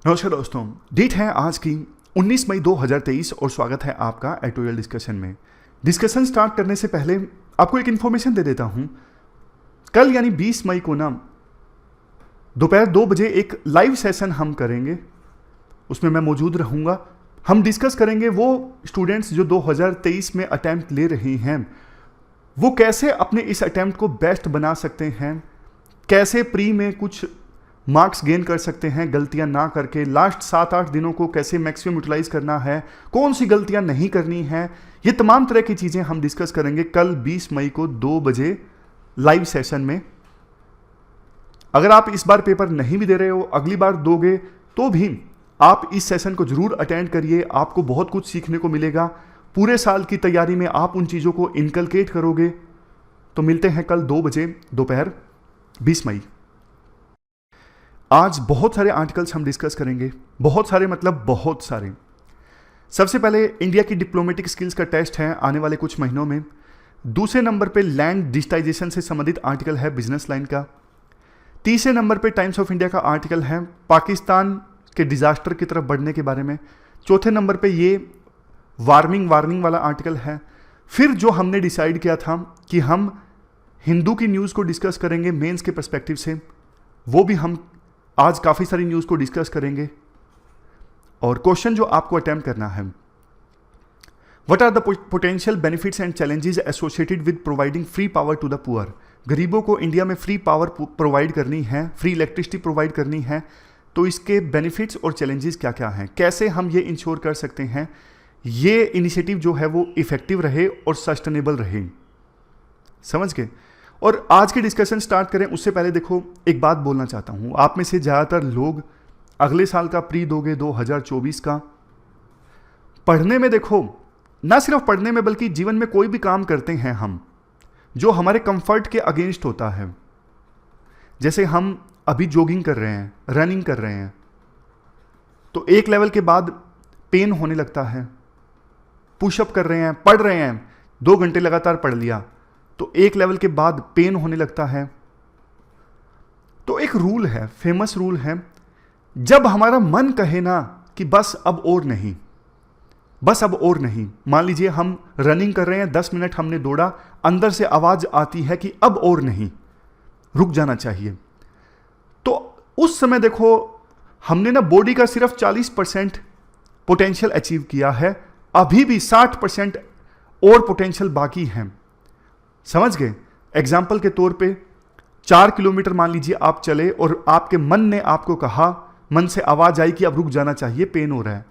नमस्कार दोस्तों, डेट है आज की 19 मई 2023 और स्वागत है आपका एटोरियल डिस्कशन में। डिस्कशन स्टार्ट करने से पहले आपको एक इन्फॉर्मेशन दे देता हूं। कल यानी 20 मई को ना दोपहर 2 बजे एक लाइव सेशन हम करेंगे, उसमें मैं मौजूद रहूंगा। हम डिस्कस करेंगे वो स्टूडेंट्स जो 2023 में अटैम्प्ट ले रहे हैं वो कैसे अपने इस अटैम्प्ट को बेस्ट बना सकते हैं, कैसे प्री में कुछ मार्क्स गेन कर सकते हैं गलतियां ना करके, लास्ट 7-8 दिनों को कैसे मैक्सिमम यूटिलाइज करना है, कौन सी गलतियां नहीं करनी है, ये तमाम तरह की चीज़ें हम डिस्कस करेंगे कल 20 मई को 2 बजे लाइव सेशन में। अगर आप इस बार पेपर नहीं भी दे रहे हो, अगली बार दोगे तो भी आप इस सेशन को जरूर अटेंड करिए। आपको बहुत कुछ सीखने को मिलेगा। पूरे साल की तैयारी में आप उन चीज़ों को इनकलकेट करोगे। तो मिलते हैं कल 2 बजे दोपहर 20 मई। आज बहुत सारे आर्टिकल्स हम डिस्कस करेंगे, बहुत सारे मतलब बहुत सारे। सबसे पहले इंडिया की डिप्लोमेटिक स्किल्स का टेस्ट है आने वाले कुछ महीनों में। दूसरे नंबर पे लैंड डिजिटाइजेशन से संबंधित आर्टिकल है बिजनेस लाइन का। तीसरे नंबर पे टाइम्स ऑफ इंडिया का आर्टिकल है पाकिस्तान के डिजास्टर की तरफ बढ़ने के बारे में। चौथे नंबर पे ये वार्निंग वाला आर्टिकल है। फिर जो हमने डिसाइड किया था कि हम हिंदू की न्यूज़ को डिस्कस करेंगे मेंस के पर्सपेक्टिव से, वो भी हम आज काफ़ी सारी न्यूज़ को डिस्कस करेंगे। और क्वेश्चन जो आपको अटेम्प्ट करना है, what are the potential benefits and challenges associated with providing free power to the poor. गरीबों को इंडिया में फ्री पावर प्रोवाइड करनी है, फ्री इलेक्ट्रिसिटी प्रोवाइड करनी है, तो इसके बेनिफिट्स और चैलेंजेस क्या क्या हैं, कैसे हम ये इंश्योर कर सकते हैं ये इनिशिएटिव जो है वो इफेक्टिव रहे और सस्टेनेबल रहे। समझ गए। और आज के डिस्कशन स्टार्ट करें उससे पहले देखो एक बात बोलना चाहता हूं। आप में से ज़्यादातर लोग अगले साल का प्री दोगे 2024 का। पढ़ने में देखो, ना सिर्फ पढ़ने में बल्कि जीवन में कोई भी काम करते हैं हम जो हमारे कंफर्ट के अगेंस्ट होता है। जैसे हम अभी जॉगिंग कर रहे हैं, रनिंग कर रहे हैं, तो एक लेवल के बाद पेन होने लगता है। पुशअप कर रहे हैं, पढ़ रहे हैं, 2 घंटे लगातार पढ़ लिया, तो एक लेवल के बाद पेन होने लगता है। तो एक रूल है, फेमस रूल है, जब हमारा मन कहे ना कि बस अब और नहीं, बस अब और नहीं। मान लीजिए हम रनिंग कर रहे हैं, 10 मिनट हमने दौड़ा, अंदर से आवाज आती है कि अब और नहीं, रुक जाना चाहिए। तो उस समय देखो हमने ना बॉडी का सिर्फ 40% पोटेंशियल अचीव किया है, अभी भी 60% और पोटेंशियल बाकी है। समझ गए। एग्जाम्पल के तौर पे 4 किलोमीटर मान लीजिए आप चले और आपके मन ने आपको कहा, मन से आवाज आई कि अब रुक जाना चाहिए, पेन हो रहा है।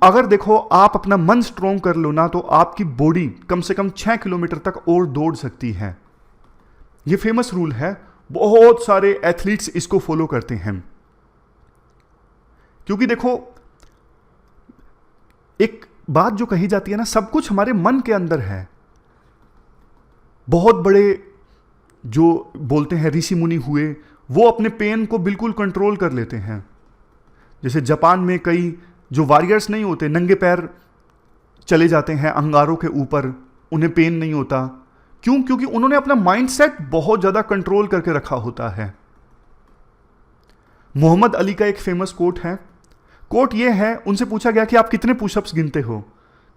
अगर देखो आप अपना मन स्ट्रोंग कर लो ना, तो आपकी बॉडी कम से कम 6 किलोमीटर तक और दौड़ सकती है। यह फेमस रूल है, बहुत सारे एथलीट्स इसको फॉलो करते हैं। क्योंकि देखो एक बात जो कही जाती है ना, सब कुछ हमारे मन के अंदर है। बहुत बड़े जो बोलते हैं ऋषि मुनि हुए, वो अपने पेन को बिल्कुल कंट्रोल कर लेते हैं। जैसे जापान में कई जो वॉरियर्स नहीं होते, नंगे पैर चले जाते हैं अंगारों के ऊपर, उन्हें पेन नहीं होता। क्यों? क्योंकि उन्होंने अपना माइंडसेट बहुत ज्यादा कंट्रोल करके रखा होता है। मोहम्मद अली का एक फेमस कोट है। कोट ये है, उनसे पूछा गया कि आप कितने पुशअप्स गिनते हो,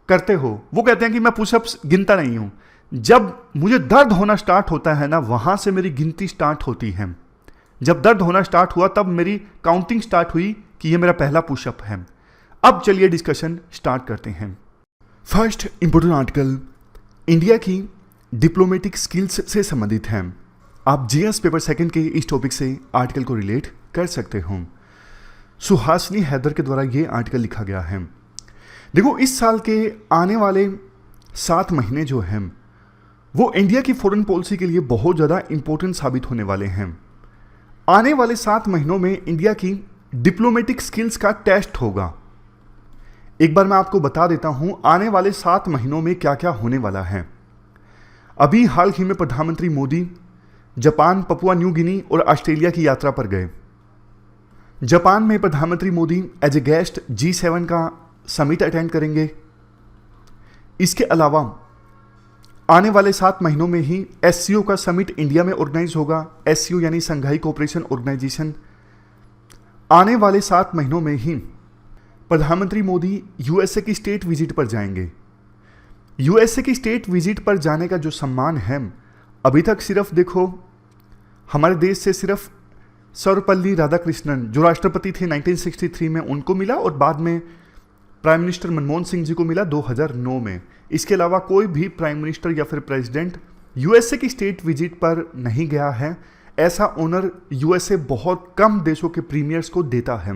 करते हो। वो कहते हैं कि मैं पुशअप्स गिनता नहीं हूं, जब मुझे दर्द होना स्टार्ट होता है ना, वहां से मेरी गिनती स्टार्ट होती है। जब दर्द होना स्टार्ट हुआ तब मेरी काउंटिंग स्टार्ट हुई कि ये मेरा पहला पुशअप है। अब चलिए डिस्कशन स्टार्ट करते हैं। फर्स्ट इंपोर्टेंट आर्टिकल इंडिया की डिप्लोमेटिक स्किल्स से संबंधित है। आप जीएस पेपर सेकंड के इस टॉपिक से आर्टिकल को रिलेट कर सकते हो। सुहासिनी हैदर के द्वारा यह आर्टिकल लिखा गया है। देखो इस साल के आने वाले 7 महीने जो हैं वो इंडिया की फॉरेन पॉलिसी के लिए बहुत ज़्यादा इंपॉर्टेंट साबित होने वाले हैं। आने वाले 7 महीनों में इंडिया की डिप्लोमेटिक स्किल्स का टेस्ट होगा। एक बार मैं आपको बता देता हूं आने वाले 7 महीनों में क्या क्या होने वाला है। अभी हाल ही में प्रधानमंत्री Modi Japan, Papua New Guinea और ऑस्ट्रेलिया की यात्रा पर गए। जापान में प्रधानमंत्री Modi as a guest G7 का समिट अटेंड करेंगे। इसके अलावा आने वाले 7 महीनों में ही SCO का समिट इंडिया में ऑर्गेनाइज होगा। SCO यानी संघाई कोऑपरेशन ऑर्गेनाइजेशन। आने वाले 7 महीनों में ही प्रधानमंत्री मोदी यूएसए की स्टेट विजिट पर जाएंगे। यूएसए की स्टेट विजिट पर जाने का जो सम्मान है, अभी तक सिर्फ देखो हमारे देश से सिर्फ सर्वपल्ली राधाकृष्णन जो राष्ट्रपति थे 1963 में, उनको मिला, और बाद में प्राइम मिनिस्टर मनमोहन सिंह जी को मिला 2009 में। इसके अलावा कोई भी प्राइम मिनिस्टर या फिर प्रेसिडेंट यूएसए की स्टेट विजिट पर नहीं गया है। ऐसा ऑनर यूएसए बहुत कम देशों के प्रीमियर्स को देता है।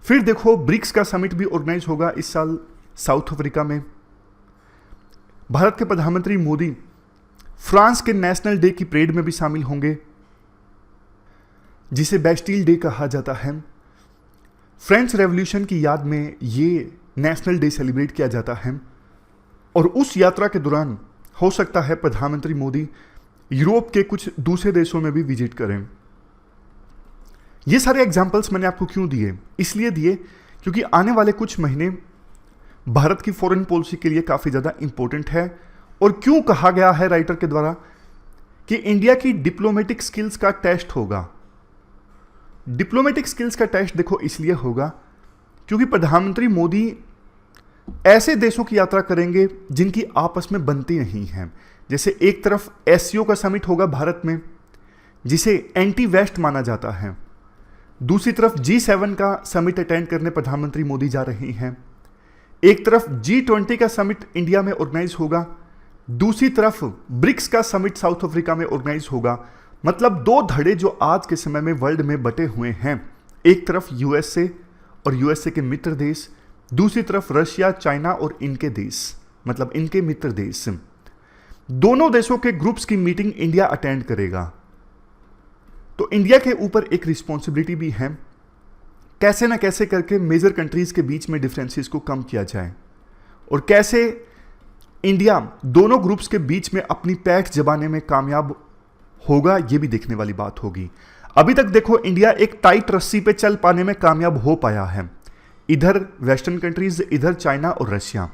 फिर देखो ब्रिक्स का समिट भी ऑर्गेनाइज होगा इस साल साउथ अफ्रीका में। भारत के प्रधानमंत्री मोदी फ्रांस के नेशनल डे की परेड में भी शामिल होंगे, जिसे बैस्टिल डे कहा जाता है। फ्रेंच रेवोल्यूशन की याद में ये नेशनल डे सेलिब्रेट किया जाता है। और उस यात्रा के दौरान हो सकता है प्रधानमंत्री मोदी यूरोप के कुछ दूसरे देशों में भी विजिट करें। ये सारे एग्जाम्पल्स मैंने आपको क्यों दिए? इसलिए दिए क्योंकि आने वाले कुछ महीने भारत की फॉरेन पॉलिसी के लिए काफ़ी ज़्यादा इंपॉर्टेंट है। और क्यों कहा गया है राइटर के द्वारा कि इंडिया की डिप्लोमेटिक स्किल्स का टेस्ट होगा। डिप्लोमेटिक स्किल्स का टेस्ट देखो इसलिए होगा क्योंकि प्रधानमंत्री मोदी ऐसे देशों की यात्रा करेंगे जिनकी आपस में बनती नहीं है। जैसे एक तरफ एससीओ का समिट होगा भारत में, जिसे एंटी वेस्ट माना जाता है। दूसरी तरफ G7 का समिट अटेंड करने प्रधानमंत्री मोदी जा रहे हैं। एक तरफ G20 का समिट इंडिया में ऑर्गेनाइज होगा, दूसरी तरफ ब्रिक्स का समिट साउथ अफ्रीका में ऑर्गेनाइज होगा। मतलब दो धड़े जो आज के समय में वर्ल्ड में बटे हुए हैं, एक तरफ यूएसए और यूएसए के मित्र देश, दूसरी तरफ रशिया, चाइना और इनके देश, मतलब इनके मित्र देश। दोनों देशों के ग्रुप्स की मीटिंग इंडिया अटेंड करेगा। तो इंडिया के ऊपर एक रिस्पॉन्सिबिलिटी भी है, कैसे ना कैसे करके मेजर कंट्रीज के बीच में डिफरेंसेस को कम किया जाए और कैसे इंडिया दोनों ग्रुप्स के बीच में अपनी पैठ जमाने में कामयाब होगा, ये भी देखने वाली बात होगी। अभी तक देखो इंडिया एक टाइट रस्सी पे चल पाने में कामयाब हो पाया है। इधर वेस्टर्न कंट्रीज, इधर चाइना और रशिया,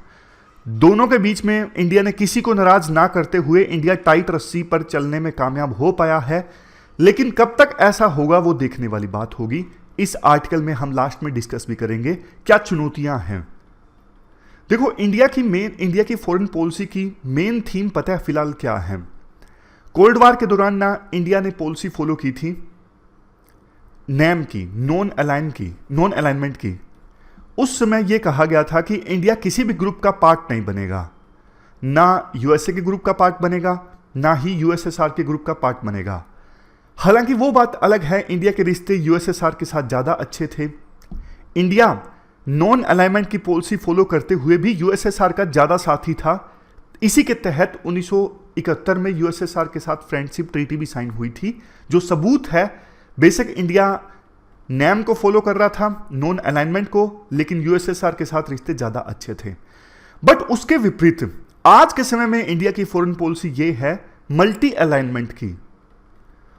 दोनों के बीच में इंडिया ने किसी को नाराज ना करते हुए इंडिया टाइट रस्सी पर चलने में कामयाब हो पाया है। लेकिन कब तक ऐसा होगा वो देखने वाली बात होगी। इस आर्टिकल में हम लास्ट में डिस्कस भी करेंगे क्या चुनौतियां हैं। देखो इंडिया की फॉरेन पॉलिसी की मेन थीम पता है फिलहाल क्या है? कोल्ड वार के दौरान ना इंडिया ने पॉलिसी फॉलो की थी नैम की, नॉन अलाइनमेंट की। उस समय यह कहा गया था कि इंडिया किसी भी ग्रुप का पार्ट नहीं बनेगा, ना यूएसए के ग्रुप का पार्ट बनेगा, ना ही यूएसएसआर के ग्रुप का पार्ट बनेगा। हालांकि वो बात अलग है, इंडिया के रिश्ते यूएसएसआर के साथ ज़्यादा अच्छे थे। इंडिया नॉन अलाइनमेंट की पॉलिसी फॉलो करते हुए भी यूएसएसआर का ज़्यादा साथी था। इसी के तहत 1971 में यूएसएसआर के साथ फ्रेंडशिप ट्रीटी भी साइन हुई थी, जो सबूत है बेशक इंडिया नैम को फॉलो कर रहा था, नॉन अलाइनमेंट को, लेकिन यूएसएसआर के साथ रिश्ते ज़्यादा अच्छे थे। बट उसके विपरीत आज के समय में इंडिया की फॉरेन पॉलिसी ये है मल्टी अलाइनमेंट की।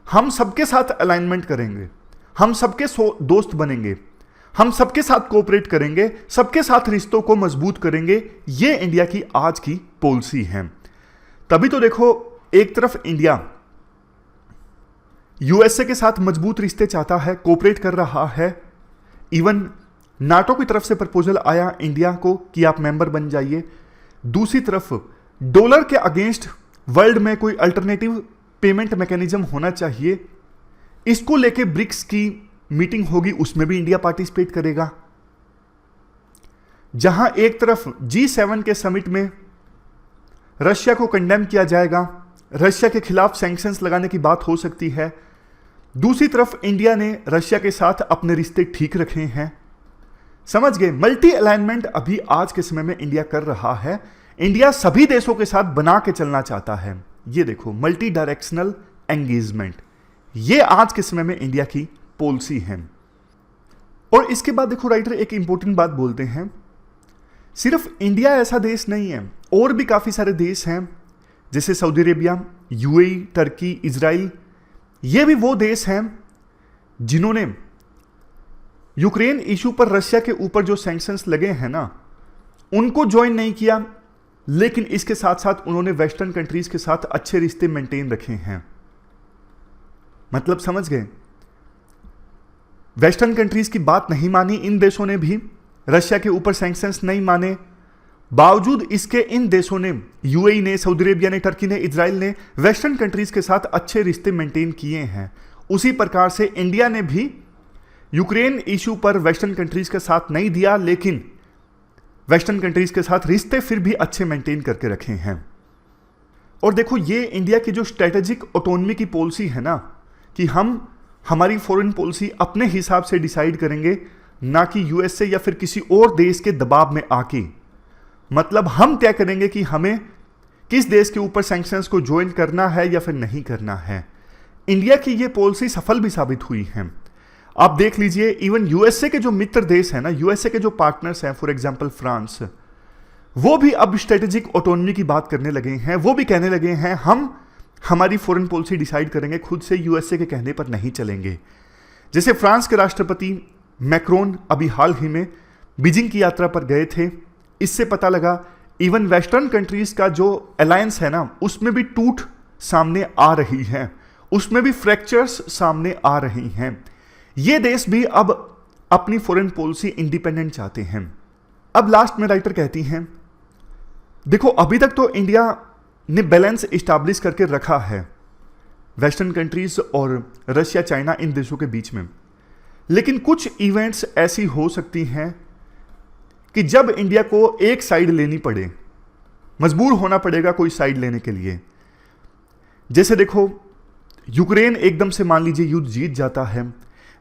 हम सबके साथ अलाइनमेंट करेंगे, हम सबके दोस्त बनेंगे, हम सबके साथ कोऑपरेट करेंगे, सबके साथ रिश्तों को मजबूत करेंगे। ये इंडिया की आज की पॉलिसी है। तभी तो देखो एक तरफ इंडिया यूएसए के साथ मजबूत रिश्ते चाहता है, कोऑपरेट कर रहा है। इवन नाटो की तरफ से प्रपोजल आया इंडिया को कि आप मेंबर बन जाइए। दूसरी तरफ डॉलर के अगेंस्ट वर्ल्ड में कोई अल्टरनेटिव पेमेंट मैकेनिज्म होना चाहिए। इसको लेके ब्रिक्स की मीटिंग होगी, उसमें भी इंडिया पार्टिसिपेट करेगा। जहां एक तरफ G7 के समिट में रशिया को कंडेम किया जाएगा, रशिया के खिलाफ सैंक्शंस लगाने की बात हो सकती है। दूसरी तरफ इंडिया ने रशिया के साथ अपने रिश्ते ठीक रखे हैं। समझ गए? मल्टी अलाइनमेंट अभी आज के समय में इंडिया कर रहा है। इंडिया सभी देशों के साथ बना के चलना चाहता है। ये देखो मल्टी डायरेक्शनल एंगेजमेंट, ये आज के समय में इंडिया की पॉलिसी है। और इसके बाद देखो राइटर एक इंपॉर्टेंट बात बोलते हैं, सिर्फ इंडिया ऐसा देश नहीं है, और भी काफी सारे देश हैं जैसे Saudi Arabia, UAE, Turkey, Israel. ये भी वो देश हैं जिन्होंने यूक्रेन इशू पर रशिया के ऊपर जो सैंक्शंस लगे हैं ना, उनको ज्वाइन नहीं किया, लेकिन इसके साथ साथ उन्होंने वेस्टर्न कंट्रीज के साथ अच्छे रिश्ते मेंटेन रखे हैं। मतलब समझ गए? वेस्टर्न कंट्रीज की बात नहीं मानी इन देशों ने भी, रशिया के ऊपर सैंक्शंस नहीं माने, बावजूद इसके इन देशों ने, यूएई ने, सऊदी अरेबिया ने, टर्की ने, इजराइल ने वेस्टर्न कंट्रीज के साथ अच्छे रिश्ते मेंटेन किए हैं। उसी प्रकार से इंडिया ने भी यूक्रेन इश्यू पर वेस्टर्न कंट्रीज के साथ नहीं दिया, लेकिन वेस्टर्न कंट्रीज के साथ रिश्ते फिर भी अच्छे मेंटेन करके रखे हैं। और देखो, ये इंडिया की जो स्ट्रेटेजिक ऑटोनॉमी की पॉलिसी है ना, कि हम हमारी फॉरेन पॉलिसी अपने हिसाब से डिसाइड करेंगे, ना कि यूएसए या फिर किसी और देश के दबाव में आके। मतलब हम तय करेंगे कि हमें किस देश के ऊपर सैंक्शंस को ज्वाइन करना है या फिर नहीं करना है। इंडिया की ये पॉलिसी सफल भी साबित हुई है। आप देख लीजिए, इवन यूएसए के जो मित्र देश हैं ना, यूएसए के जो पार्टनर्स हैं, फॉर एग्जांपल फ्रांस, वो भी अब स्ट्रेटेजिक ऑटोनॉमी की बात करने लगे हैं। वो भी कहने लगे हैं हम हमारी फॉरेन पॉलिसी डिसाइड करेंगे, खुद से यूएसए के कहने पर नहीं चलेंगे। जैसे फ्रांस के राष्ट्रपति मैक्रोन अभी हाल ही में बीजिंग की यात्रा पर गए थे। इससे पता लगा इवन वेस्टर्न कंट्रीज का जो अलायंस है ना, उसमें भी टूट सामने आ रही है, उसमें भी फ्रैक्चर्स सामने आ रही हैं। ये देश भी अब अपनी फॉरेन पॉलिसी इंडिपेंडेंट चाहते हैं। अब लास्ट में राइटर कहती हैं, देखो अभी तक तो इंडिया ने बैलेंस इस्टेब्लिश करके रखा है वेस्टर्न कंट्रीज और रशिया, चाइना, इन देशों के बीच में, लेकिन कुछ इवेंट्स ऐसी हो सकती हैं कि जब इंडिया को एक साइड लेनी पड़े, मजबूर होना पड़ेगा कोई साइड लेने के लिए। जैसे देखो, यूक्रेन एकदम से मान लीजिए युद्ध जीत जाता है,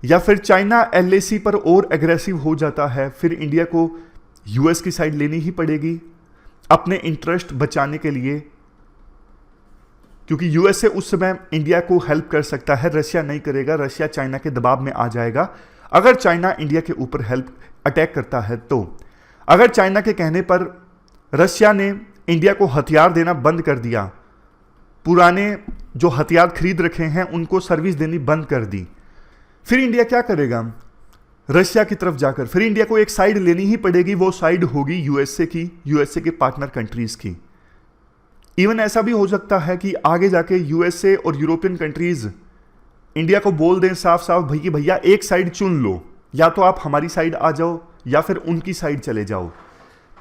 या फिर चाइना एलएसी पर और एग्रेसिव हो जाता है, फिर इंडिया को यूएस की साइड लेनी ही पड़ेगी अपने इंटरेस्ट बचाने के लिए, क्योंकि यूएसए उस समय इंडिया को हेल्प कर सकता है, रशिया नहीं करेगा। रशिया चाइना के दबाव में आ जाएगा अगर चाइना इंडिया के ऊपर हेल्प अटैक करता है। तो अगर चाइना के कहने पर रशिया ने इंडिया को हथियार देना बंद कर दिया, पुराने जो हथियार खरीद रखे हैं उनको सर्विस देनी बंद कर दी, फिर इंडिया क्या करेगा? रशिया की तरफ जाकर फिर इंडिया को एक साइड लेनी ही पड़ेगी। वो साइड होगी यूएसए की, यूएसए के पार्टनर कंट्रीज की। इवन ऐसा भी हो सकता है कि आगे जाके यूएसए और यूरोपियन कंट्रीज इंडिया को बोल दें साफ साफ, भाई कि भैया एक साइड चुन लो, या तो आप हमारी साइड आ जाओ या फिर उनकी साइड चले जाओ।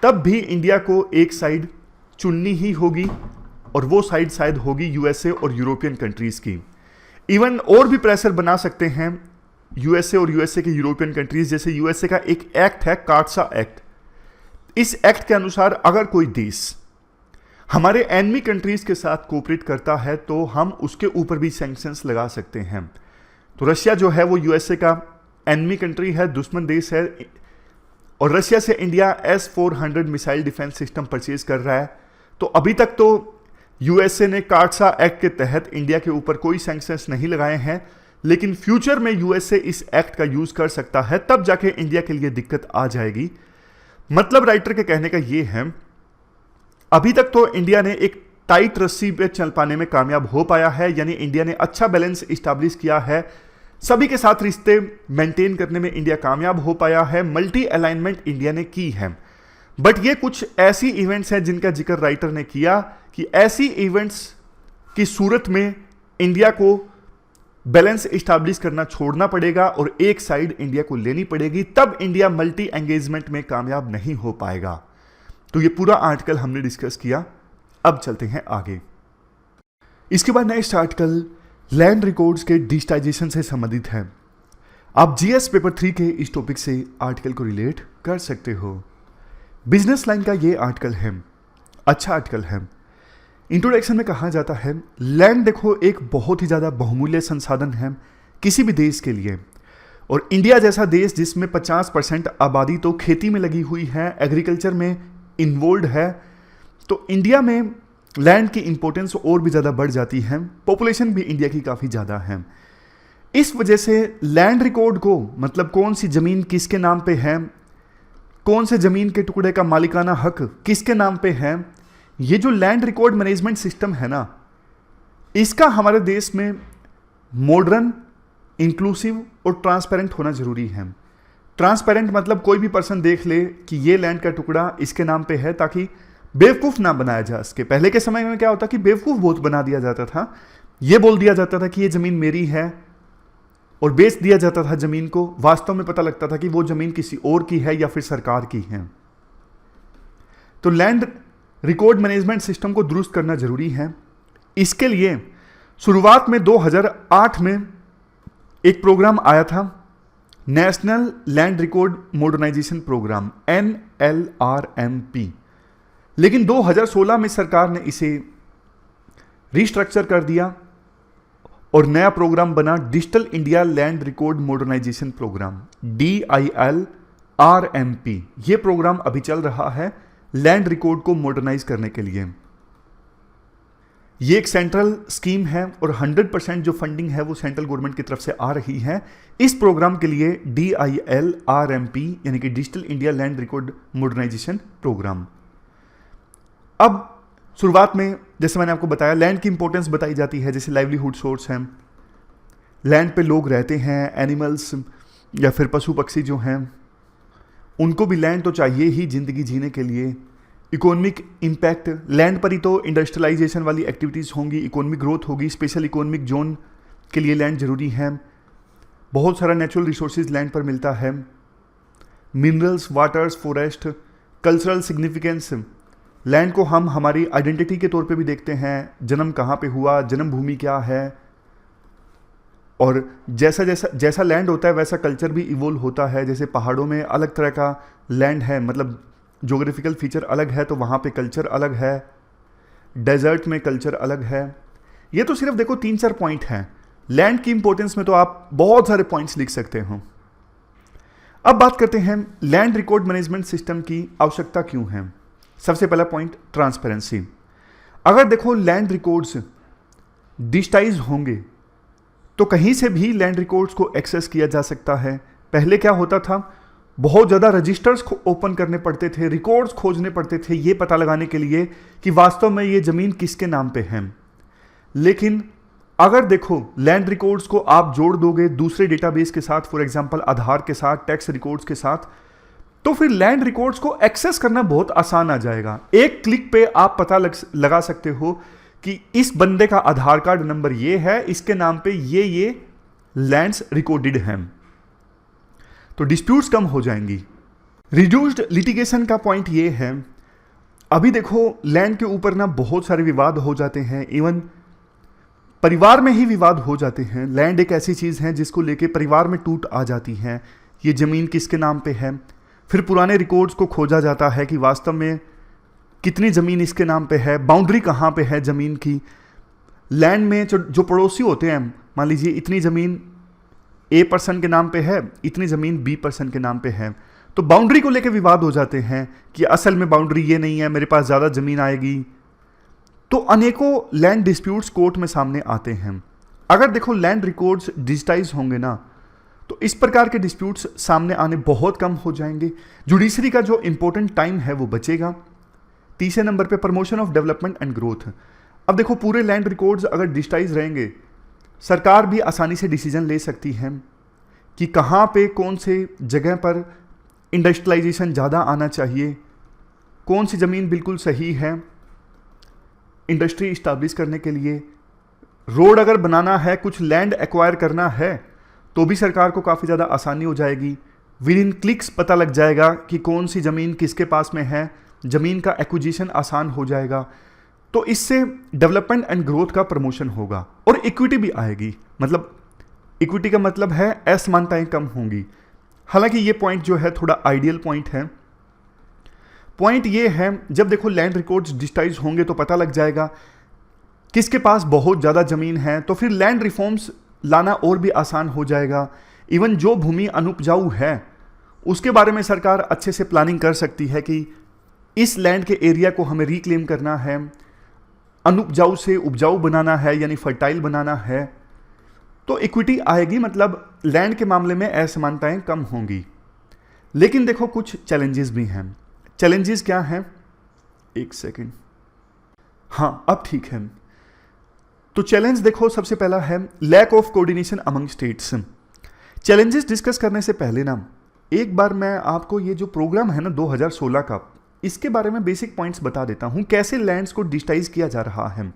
तब भी इंडिया को एक साइड चुननी ही होगी, और वो साइड शायद होगी यूएसए और यूरोपियन कंट्रीज की। इवन और भी प्रेशर बना सकते हैं यूएसए और यूएसए के यूरोपियन कंट्रीज। जैसे यूएसए का एक एक्ट है, कार्सा एक्ट। इस एक्ट के अनुसार अगर कोई देश हमारे एनिमी कंट्रीज के साथ कोऑपरेट करता है तो हम उसके ऊपर भी सैंक्शंस लगा सकते हैं। तो रशिया जो है वो यूएसए का एनिमी कंट्री है, दुश्मन देश है, और रशिया से India S-400 missile defence system purchase कर रहा है। तो अभी तक तो यूएसए ने कार्सा एक्ट के तहत इंडिया के ऊपर कोई सैंक्शंस नहीं लगाए हैं, लेकिन फ्यूचर में यूएसए इस एक्ट का यूज कर सकता है, तब जाके इंडिया के लिए दिक्कत आ जाएगी। मतलब राइटर के कहने का यह है, अभी तक तो इंडिया ने एक टाइट रस्सी पे चल पाने में कामयाब हो पाया है, यानी इंडिया ने अच्छा बैलेंस इस्टेब्लिश किया है, सभी के साथ रिश्ते मेंटेन करने में इंडिया कामयाब हो पाया है, मल्टी अलाइनमेंट इंडिया ने की है। बट ये कुछ ऐसी इवेंट्स हैं जिनका जिक्र राइटर ने किया कि ऐसी इवेंट्स की सूरत में इंडिया को बैलेंस इस्टेब्लिश करना छोड़ना पड़ेगा और एक साइड इंडिया को लेनी पड़ेगी, तब इंडिया मल्टी एंगेजमेंट में कामयाब नहीं हो पाएगा। तो ये पूरा आर्टिकल हमने डिस्कस किया। अब चलते हैं आगे। इसके बाद नेक्स्ट आर्टिकल लैंड रिकॉर्ड्स के डिजिटाइजेशन से संबंधित है। आप जीएस पेपर 3 के इस टॉपिक से आर्टिकल को रिलेट कर सकते हो। बिजनेस लाइन का ये आर्टिकल है, अच्छा आर्टिकल है। इंट्रोडक्शन में कहा जाता है, लैंड देखो एक बहुत ही ज़्यादा बहुमूल्य संसाधन है किसी भी देश के लिए, और इंडिया जैसा देश जिसमें 50% आबादी तो खेती में लगी हुई है, एग्रीकल्चर में इन्वॉल्व है, तो इंडिया में लैंड की इंपॉर्टेंस और भी ज़्यादा बढ़ जाती है। पॉपुलेशन भी इंडिया की काफ़ी ज़्यादा है। इस वजह से लैंड रिकॉर्ड को, मतलब कौन सी ज़मीन किसके नाम पे है, कौन से ज़मीन के टुकड़े का मालिकाना हक किसके नाम पे है, ये जो लैंड रिकॉर्ड मैनेजमेंट सिस्टम है ना, इसका हमारे देश में मॉडर्न, इंक्लूसिव और ट्रांसपेरेंट होना ज़रूरी है। ट्रांसपेरेंट मतलब कोई भी पर्सन देख ले कि ये लैंड का टुकड़ा इसके नाम पे है, ताकि बेवकूफ़ ना बनाया जा सके। पहले के समय में क्या होता कि बेवकूफ़ बहुत बना दिया जाता था, ये बोल दिया जाता था कि ये ज़मीन मेरी है, और बेच दिया जाता था जमीन को, वास्तव में पता लगता था कि वो जमीन किसी और की है या फिर सरकार की है। तो लैंड रिकॉर्ड मैनेजमेंट सिस्टम को दुरुस्त करना जरूरी है। इसके लिए शुरुआत में 2008 में एक प्रोग्राम आया था, national land record modernization program, NLRMP। लेकिन 2016 में सरकार ने इसे रिस्ट्रक्चर कर दिया और नया प्रोग्राम बना digital India land record modernization program, DILRMP। यह प्रोग्राम अभी चल रहा है लैंड रिकॉर्ड को मॉडर्नाइज करने के लिए। यह एक सेंट्रल स्कीम है और 100% जो फंडिंग है वो सेंट्रल गवर्नमेंट की तरफ से आ रही है। इस प्रोग्राम के लिए DILRMP यानी कि digital India land record modernization program. अब शुरुआत में जैसे मैंने आपको बताया, लैंड की इंपॉर्टेंस बताई जाती है, जैसे लाइवलीहुड सोर्स है, लैंड पे लोग रहते हैं, एनिमल्स या फिर पशु पक्षी जो हैं उनको भी लैंड तो चाहिए ही जिंदगी जीने के लिए। इकोनॉमिक इम्पैक्ट, लैंड पर ही तो इंडस्ट्रियलाइजेशन वाली एक्टिविटीज़ होंगी, इकोनॉमिक ग्रोथ होगी, स्पेशल इकोनॉमिक जोन के लिए लैंड जरूरी है। बहुत सारा नेचुरल रिसोर्सेज लैंड पर मिलता है, minerals, waters, forest, cultural significance. Land को हम हमारी आइडेंटिटी के तौर पे भी देखते हैं, जन्म कहाँ पे हुआ, जन्मभूमि क्या है, और जैसा लैंड होता है वैसा कल्चर भी इवोल्व होता है। जैसे पहाड़ों में अलग तरह का लैंड है, मतलब ज्योग्राफिकल फीचर अलग है तो वहाँ पे कल्चर अलग है, डेजर्ट में कल्चर अलग है। ये तो सिर्फ देखो 3-4 पॉइंट हैं। लैंड की इंपॉर्टेंस में तो आप बहुत सारे पॉइंट्स लिख सकते हो। अब बात करते हैं लैंड रिकॉर्ड मैनेजमेंट सिस्टम की आवश्यकता क्यों है। सबसे पहला पॉइंट, ट्रांसपेरेंसी। अगर देखो लैंड रिकॉर्ड्स डिजिटाइज होंगे तो कहीं से भी लैंड रिकॉर्ड्स को एक्सेस किया जा सकता है। पहले क्या होता था, बहुत ज़्यादा रजिस्टर्स ओपन करने पड़ते थे, रिकॉर्ड्स खोजने पड़ते थे ये पता लगाने के लिए कि वास्तव में ये ज़मीन किसके नाम पे है। लेकिन अगर देखो लैंड रिकॉर्ड्स को आप जोड़ दोगे दूसरे डेटाबेस के साथ, फॉर एग्जांपल आधार के साथ, टैक्स रिकॉर्ड्स के साथ, तो फिर लैंड रिकॉर्ड्स को एक्सेस करना बहुत आसान आ जाएगा। एक क्लिक पे आप पता लगा सकते हो कि इस बंदे का आधार कार्ड नंबर ये है, इसके नाम पे ये लैंड्स रिकॉर्डेड हैं, तो डिस्प्यूट्स कम हो जाएंगी। रिड्यूस्ड लिटिगेशन का पॉइंट ये है, अभी देखो लैंड के ऊपर ना बहुत सारे विवाद हो जाते हैं, इवन परिवार में ही विवाद हो जाते हैं। लैंड एक ऐसी चीज है जिसको लेके परिवार में टूट आ जाती है, ये जमीन किसके नाम पे है। फिर पुराने रिकॉर्ड्स को खोजा जाता है कि वास्तव में कितनी ज़मीन इसके नाम पे है, बाउंड्री कहाँ पे है ज़मीन की। लैंड में जो पड़ोसी होते हैं, मान लीजिए इतनी ज़मीन A पर्सन के नाम पे है, इतनी ज़मीन B पर्सन के नाम पे है, तो बाउंड्री को लेके विवाद हो जाते हैं कि असल में बाउंड्री ये नहीं है, मेरे पास ज़्यादा ज़मीन आएगी। तो अनेकों लैंड डिस्प्यूट्स कोर्ट में सामने आते हैं। अगर देखो लैंड रिकॉर्ड्स डिजिटाइज होंगे ना, तो इस प्रकार के डिस्प्यूट्स सामने आने बहुत कम हो जाएंगे। जुडिशरी का जो इंपॉर्टेंट टाइम है वो बचेगा। तीसरे नंबर पे promotion of development and growth. अब देखो पूरे लैंड रिकॉर्ड्स अगर डिजिटाइज रहेंगे, सरकार भी आसानी से डिसीजन ले सकती है कि कहाँ पे कौन से जगह पर इंडस्ट्रियलाइजेशन ज़्यादा आना चाहिए, कौन सी ज़मीन बिल्कुल सही है इंडस्ट्री इस्टेब्लिश करने के लिए। रोड अगर बनाना है, कुछ लैंड एक्वायर करना है, तो भी सरकार को काफ़ी ज़्यादा आसानी हो जाएगी। विद इन क्लिक्स पता लग जाएगा कि कौन सी ज़मीन किसके पास में है, ज़मीन का एक्विजिशन आसान हो जाएगा। तो इससे डेवलपमेंट एंड ग्रोथ का प्रमोशन होगा और इक्विटी भी आएगी। मतलब इक्विटी का मतलब है असमानताएं कम होंगी। हालांकि ये पॉइंट जो है थोड़ा आइडियल पॉइंट है। पॉइंट ये है, जब देखो लैंड रिकॉर्ड्स डिजिटाइज होंगे तो पता लग जाएगा किसके पास बहुत ज़्यादा ज़मीन है, तो फिर लैंड रिफॉर्म्स लाना और भी आसान हो जाएगा। इवन जो भूमि अनुपजाऊ है उसके बारे में सरकार अच्छे से प्लानिंग कर सकती है कि इस लैंड के एरिया को हमें रिक्लेम करना है, अनुपजाऊ से उपजाऊ बनाना है, यानी फर्टाइल बनाना है। तो इक्विटी आएगी, मतलब लैंड के मामले में असमानताएं कम होंगी। लेकिन देखो कुछ चैलेंजेस भी हैं। चैलेंजेस क्या हैं, एक सेकेंड, हाँ अब ठीक है। तो चैलेंज देखो सबसे पहला है lack of coordination among states. Challenges discuss करने से पहले ना एक बार मैं आपको ये जो प्रोग्राम है ना 2016 का, इसके बारे में बेसिक पॉइंट्स बता देता हूं, कैसे लैंड्स को डिजिटाइज किया जा रहा है।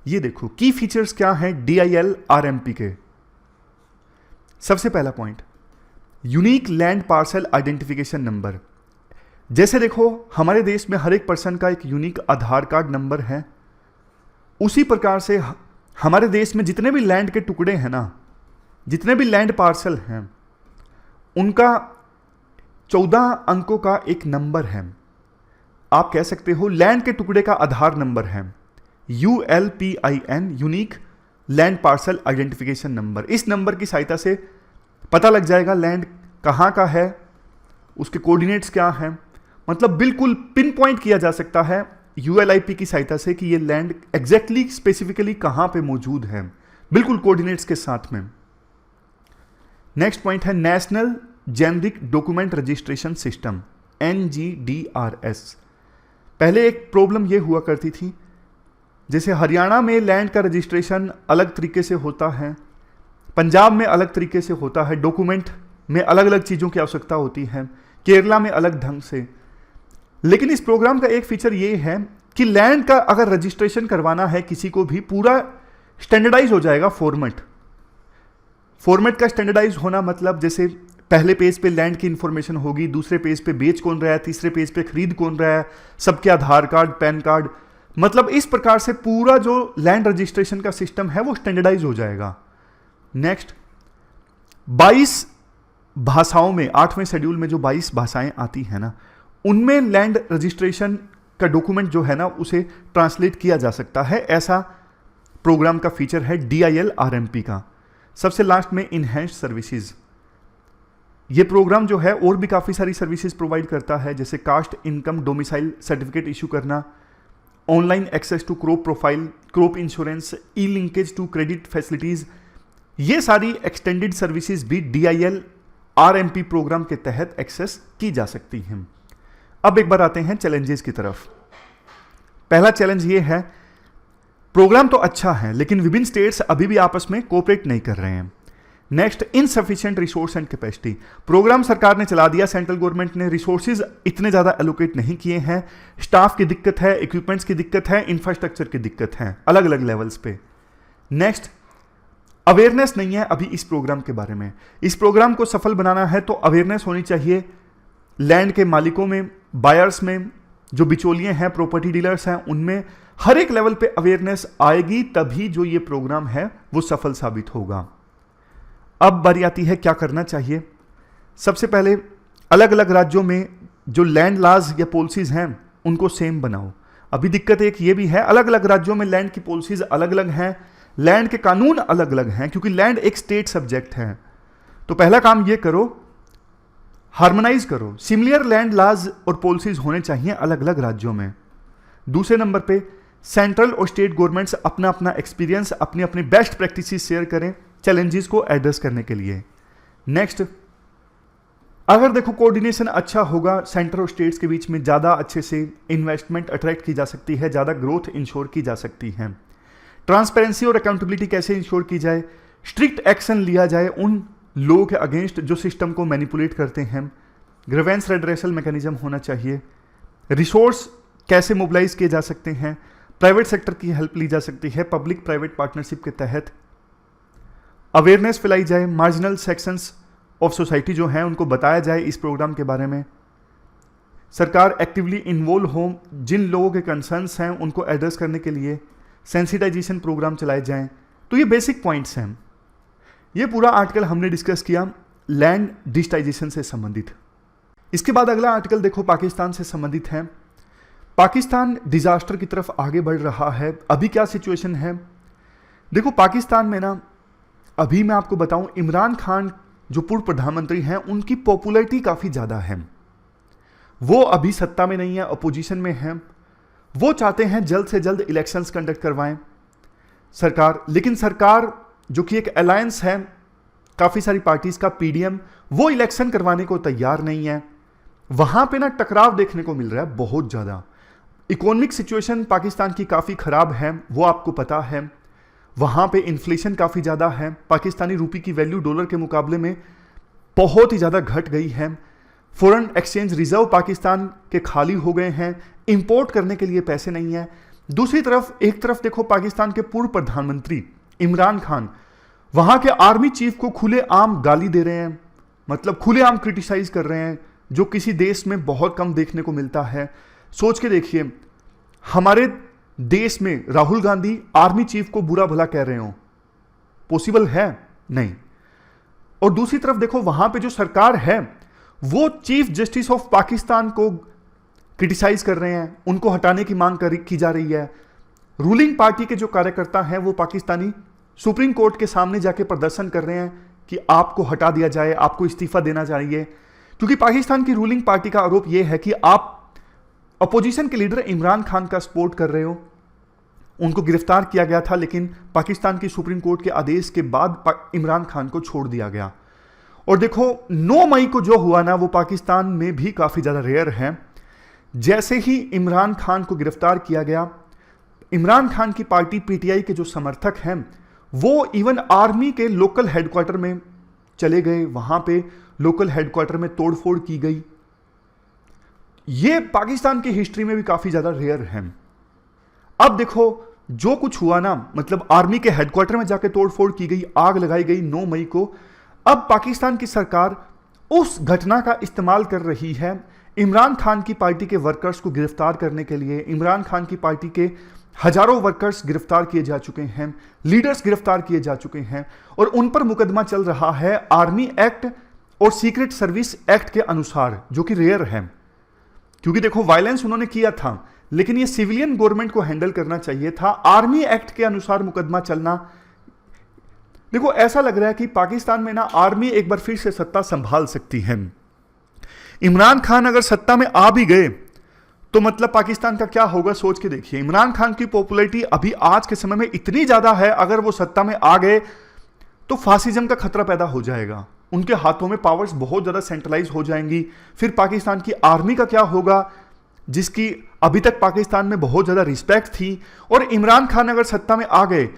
ये देखो की फीचर्स क्या हैं DILRMP के। सबसे पहला point, unique land parcel identification number. जैसे देखो हमारे देश में हर एक पर्सन का एक यूनिक आधार कार्ड नंबर है, उसी प्रकार से हमारे देश में जितने भी लैंड के टुकड़े हैं ना, जितने भी लैंड पार्सल हैं, उनका 14 अंकों का एक नंबर है। आप कह सकते हो लैंड के टुकड़े का आधार नंबर है ULPIN, unique land parcel identification number. इस नंबर की सहायता से पता लग जाएगा लैंड कहाँ का है, उसके कोऑर्डिनेट्स क्या हैं, मतलब बिल्कुल पिन पॉइंट किया जा सकता है ULIP की सहायता से कि ये लैंड एग्जैक्टली स्पेसिफिकली कहाँ पे मौजूद है, बिल्कुल कोऑर्डिनेट्स के साथ में। नेक्स्ट पॉइंट है national generic document registration system, NGDRS। पहले एक प्रॉब्लम ये हुआ करती थी, जैसे हरियाणा में लैंड का रजिस्ट्रेशन अलग तरीके से होता है, पंजाब में अलग तरीके से होता है, डॉक्यूमेंट में अलग अलग चीज़ों की आवश्यकता होती है, केरला में अलग ढंग से। लेकिन इस प्रोग्राम का एक फीचर ये है कि लैंड का अगर रजिस्ट्रेशन करवाना है किसी को भी, पूरा स्टैंडर्डाइज हो जाएगा फॉर्मेट का स्टैंडर्डाइज होना मतलब जैसे पहले पेज पे लैंड की इंफॉर्मेशन होगी, दूसरे पेज पे बेच कौन रहा है, तीसरे पेज पे खरीद कौन रहा है, सबके आधार कार्ड, पैन कार्ड, मतलब इस प्रकार से पूरा जो लैंड रजिस्ट्रेशन का सिस्टम है वो स्टैंडर्डाइज हो जाएगा। नेक्स्ट, 22 भाषाओं में, 8वें शेड्यूल में जो 22 भाषाएं आती है ना, उनमें लैंड रजिस्ट्रेशन का डॉक्यूमेंट जो है ना उसे ट्रांसलेट किया जा सकता है। ऐसा प्रोग्राम का फीचर है DIL RMP का। सबसे लास्ट में इनहेंस्ड सर्विसेज। ये प्रोग्राम जो है और भी काफ़ी सारी सर्विसेज प्रोवाइड करता है, जैसे caste income domicile certificate issue करना, online access to crop profile, crop insurance, e linkage to credit facilities. ये सारी एक्सटेंडेड सर्विसेज भी DIL RMP प्रोग्राम के तहत एक्सेस की जा सकती हैं। अब एक बार आते हैं चैलेंजेस की तरफ। पहला चैलेंज ये है, प्रोग्राम तो अच्छा है लेकिन विभिन्न स्टेट्स अभी भी आपस में कोऑपरेट नहीं कर रहे हैं। Next, insufficient resource and capacity. Program सरकार ने चला दिया, सेंट्रल गवर्नमेंट ने रिसोर्सेज इतने ज़्यादा एलोकेट नहीं किए हैं, स्टाफ की दिक्कत है, इक्विपमेंट्स की दिक्कत है, इंफ्रास्ट्रक्चर की दिक्कत है अलग अलग लेवल्स पे। नेक्स्ट, अवेयरनेस नहीं है अभी इस प्रोग्राम के बारे में। इस प्रोग्राम को सफल बनाना है तो अवेयरनेस होनी चाहिए लैंड के मालिकों में, बायर्स में, जो बिचौलिए हैं, प्रॉपर्टी डीलर्स हैं, उनमें हर एक लेवल पे अवेयरनेस आएगी, तभी जो ये प्रोग्राम है वो सफल साबित होगा। अब बारी आती है क्या करना चाहिए। सबसे पहले अलग अलग राज्यों में जो लैंड लॉज या पॉलिसीज हैं उनको सेम बनाओ। अभी दिक्कत एक ये भी है, अलग अलग राज्यों में लैंड की पॉलिसीज अलग अलग हैं, लैंड के कानून अलग अलग हैं, क्योंकि लैंड एक स्टेट सब्जेक्ट है। तो पहला काम ये करो, हार्मोनाइज करो, सिमिलर लैंड लॉज और पॉलिसीज होने चाहिए अलग अलग राज्यों में। दूसरे नंबर पे सेंट्रल और स्टेट गवर्नमेंट्स अपना अपना एक्सपीरियंस, अपनी अपनी बेस्ट प्रैक्टिसेस शेयर करें चैलेंजेस को एड्रेस करने के लिए। नेक्स्ट, अगर देखो कोऑर्डिनेशन अच्छा होगा सेंटर और स्टेट्स के बीच में, ज़्यादा अच्छे से इन्वेस्टमेंट अट्रैक्ट की जा सकती है, ज़्यादा ग्रोथ इंश्योर की जा सकती है। ट्रांसपेरेंसी और अकाउंटेबिलिटी कैसे इंश्योर की जाए, स्ट्रिक्ट एक्शन लिया जाए उन लोगों के अगेंस्ट जो सिस्टम को मैनिपुलेट करते हैं, ग्रीवेंस रेड्रेसल मैकेनिज्म होना चाहिए, रिसोर्स कैसे मोबिलाइज किए जा सकते हैं, प्राइवेट सेक्टर की हेल्प ली जा सकती है पब्लिक प्राइवेट पार्टनरशिप के तहत, अवेयरनेस फैलाई जाए, मार्जिनल सेक्शंस ऑफ सोसाइटी जो हैं उनको बताया जाए इस प्रोग्राम के बारे में, सरकार एक्टिवली इन्वॉल्व हो, जिन लोगों के कंसर्न्स हैं उनको एड्रेस करने के लिए सेंसिटाइजेशन प्रोग्राम चलाए जाएं। तो ये बेसिक पॉइंट्स हैं। ये पूरा आर्टिकल हमने डिस्कस किया लैंड डिजिटाइजेशन से संबंधित। इसके बाद अगला आर्टिकल देखो पाकिस्तान से संबंधित है। पाकिस्तान डिजास्टर की तरफ आगे बढ़ रहा है। अभी क्या सिचुएशन है देखो पाकिस्तान में ना, अभी मैं आपको बताऊं, इमरान खान जो पूर्व प्रधानमंत्री हैं उनकी पॉपुलैरिटी काफ़ी ज़्यादा है। वो अभी सत्ता में नहीं है, अपोजिशन में है। वो चाहते हैं जल्द से जल्द इलेक्शंस कंडक्ट करवाएं सरकार, लेकिन सरकार जो कि एक अलायंस है काफ़ी सारी पार्टीज़ का, PDM, वो इलेक्शन करवाने को तैयार नहीं है। वहाँ पे ना टकराव देखने को मिल रहा है बहुत ज़्यादा। इकोनॉमिक सिचुएशन पाकिस्तान की काफ़ी ख़राब है, वो आपको पता है। वहाँ पे इन्फ्लेशन काफ़ी ज़्यादा है, पाकिस्तानी रुपये की वैल्यू डॉलर के मुकाबले में बहुत ही ज़्यादा घट गई है। फॉरेन एक्सचेंज रिजर्व पाकिस्तान के खाली हो गए हैं, इंपोर्ट करने के लिए पैसे नहीं है। दूसरी तरफ, एक तरफ देखो पाकिस्तान के पूर्व प्रधानमंत्री इमरान खान, वहां के आर्मी चीफ को खुलेआम गाली दे रहे हैं, मतलब खुलेआम क्रिटिसाइज कर रहे हैं, जो किसी देश में बहुत कम देखने को मिलता है। सोच के देखिए, हमारे देश में राहुल गांधी आर्मी चीफ को बुरा भला कह रहे हो, पॉसिबल है? नहीं। और दूसरी तरफ देखो, वहां पे जो सरकार है वो चीफ जस्टिस ऑफ पाकिस्तान को क्रिटिसाइज कर रहे हैं, उनको हटाने की मांग की जा रही है। रूलिंग पार्टी के जो कार्यकर्ता हैं वो पाकिस्तानी सुप्रीम कोर्ट के सामने जाके प्रदर्शन कर रहे हैं कि आपको हटा दिया जाए, आपको इस्तीफा देना चाहिए, क्योंकि पाकिस्तान की रूलिंग पार्टी का आरोप यह है कि आप अपोजिशन के लीडर इमरान खान का सपोर्ट कर रहे हो। उनको गिरफ्तार किया गया था, लेकिन पाकिस्तान की सुप्रीम कोर्ट के आदेश के बाद इमरान खान को छोड़ दिया गया। और देखो 9 मई को जो हुआ ना, वो पाकिस्तान में भी काफी ज्यादा रेयर है। जैसे ही इमरान खान को गिरफ्तार किया गया, इमरान खान की पार्टी पीटीआई के जो समर्थक हैं वो इवन आर्मी के लोकल हेडक्वार्टर में चले गए, वहां पे लोकल हेडक्वार्टर में तोड़फोड़ की गई। ये पाकिस्तान की हिस्ट्री में भी काफी ज्यादा रेयर है। अब देखो जो कुछ हुआ ना, मतलब आर्मी के हेडक्वार्टर में जाके तोड़फोड़ की गई, आग लगाई गई 9 मई को। अब पाकिस्तान की सरकार उस घटना का इस्तेमाल कर रही है इमरान खान की पार्टी के वर्कर्स को गिरफ्तार करने के लिए। इमरान खान की पार्टी के हजारों वर्कर्स गिरफ्तार किए जा चुके हैं, लीडर्स गिरफ्तार किए जा चुके हैं, और उन पर मुकदमा चल रहा है आर्मी एक्ट और सीक्रेट सर्विस एक्ट के अनुसार, जो कि रेयर है। क्योंकि देखो वायलेंस उन्होंने किया था, लेकिन ये सिविलियन गवर्नमेंट को हैंडल करना चाहिए था। आर्मी एक्ट के अनुसार मुकदमा चलना, देखो ऐसा लग रहा है कि पाकिस्तान में ना आर्मी एक बार फिर से सत्ता संभाल सकती है। इमरान खान अगर सत्ता में आ भी गए तो मतलब पाकिस्तान का क्या होगा, सोच के देखिए। इमरान खान की पॉपुलैरिटी अभी आज के समय में इतनी ज्यादा है, अगर वो सत्ता में आ गए तो फासिज्म का खतरा पैदा हो जाएगा। उनके हाथों में पावर्स बहुत ज्यादा सेंट्रलाइज हो जाएंगी। फिर पाकिस्तान की आर्मी का क्या होगा, जिसकी अभी तक पाकिस्तान में बहुत ज्यादा रिस्पेक्ट थी। और इमरान खान अगर सत्ता में आ गए,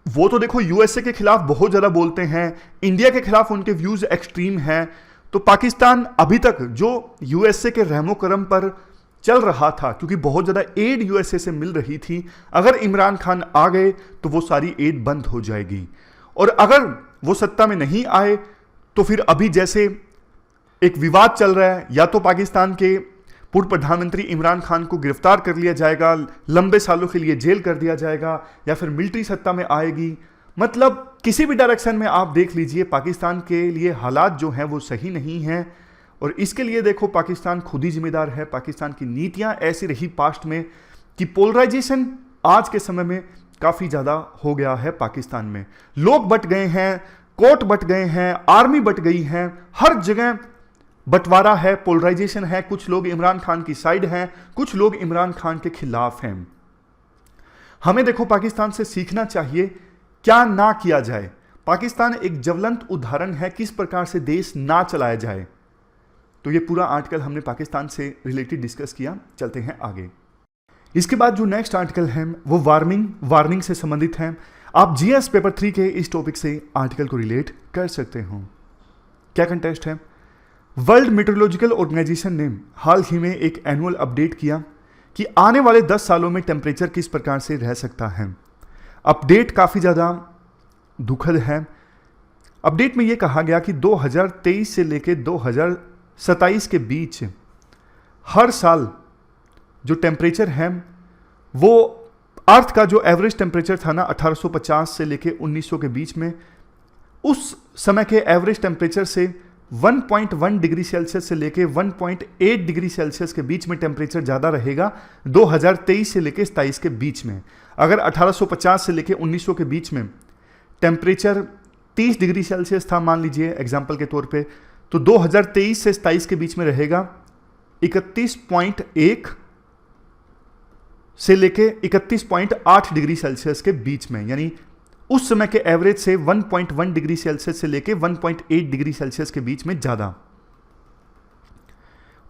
वो तो देखो यूएसए के खिलाफ बहुत ज्यादा बोलते हैं, इंडिया के खिलाफ उनके व्यूज एक्सट्रीम हैं। तो पाकिस्तान अभी तक जो यूएसए के रहमो करम पर चल रहा था, क्योंकि बहुत ज्यादा एड यूएसए से मिल रही थी, अगर इमरान खान आ गए तो वो सारी एड बंद हो जाएगी। और अगर वो सत्ता में नहीं आए तो फिर अभी जैसे एक विवाद चल रहा है, या तो पाकिस्तान के पूर्व प्रधानमंत्री इमरान खान को गिरफ्तार कर लिया जाएगा, लंबे सालों के लिए जेल कर दिया जाएगा, या फिर मिलिट्री सत्ता में आएगी। मतलब किसी भी डायरेक्शन में आप देख लीजिए, पाकिस्तान के लिए हालात जो हैं वो सही नहीं हैं। और इसके लिए देखो पाकिस्तान खुद ही जिम्मेदार है। पाकिस्तान की नीतियां ऐसी रही पास्ट में कि पोलराइजेशन आज के समय में काफी ज्यादा हो गया है पाकिस्तान में। लोग बट गए हैं, कोर्ट बट गए हैं, आर्मी बट गई है, हर जगह बंटवारा है, पोलराइजेशन है। कुछ लोग इमरान खान की साइड हैं, कुछ लोग इमरान खान के खिलाफ हैं। हमें देखो पाकिस्तान से सीखना चाहिए क्या ना किया जाए। पाकिस्तान एक ज्वलंत उदाहरण है किस प्रकार से देश ना चलाया जाए। तो ये पूरा आर्टिकल हमने पाकिस्तान से रिलेटेड डिस्कस किया। चलते हैं आगे। इसके बाद जो नेक्स्ट आर्टिकल है वो वार्निंग से संबंधित है। आप जीएस पेपर 3 के इस टॉपिक से आर्टिकल को रिलेट कर सकते हो। क्या कंटेस्ट है? वर्ल्ड मेट्रोलॉजिकल ऑर्गेनाइजेशन ने हाल ही में एक एनुअल अपडेट किया कि आने वाले 10 सालों में टेम्परेचर किस प्रकार से रह सकता है। अपडेट काफ़ी ज़्यादा दुखद है। अपडेट में यह कहा गया कि 2023 से लेकर 2027 के बीच हर साल जो टेम्परेचर है वो अर्थ का जो एवरेज टेम्परेचर था ना 1850 से लेकर 1900 के बीच में, उस समय के एवरेज टेम्परेचर से 1.1 डिग्री सेल्सियस से लेकर 1.8 डिग्री सेल्सियस के बीच में टेम्परेचर ज़्यादा रहेगा 2023 से लेकर 27 के बीच में। अगर 1850 से लेकर 1900 के बीच में टेम्परेचर 30 डिग्री सेल्सियस था मान लीजिए एग्जाम्पल के तौर पे, तो 2023 से 27 के बीच में रहेगा 31.1 से लेके 31.8 डिग्री सेल्सियस के बीच में। यानी उस समय के एवरेज से 1.1 डिग्री सेल्सियस से लेके 1.8 डिग्री सेल्सियस के बीच में ज़्यादा।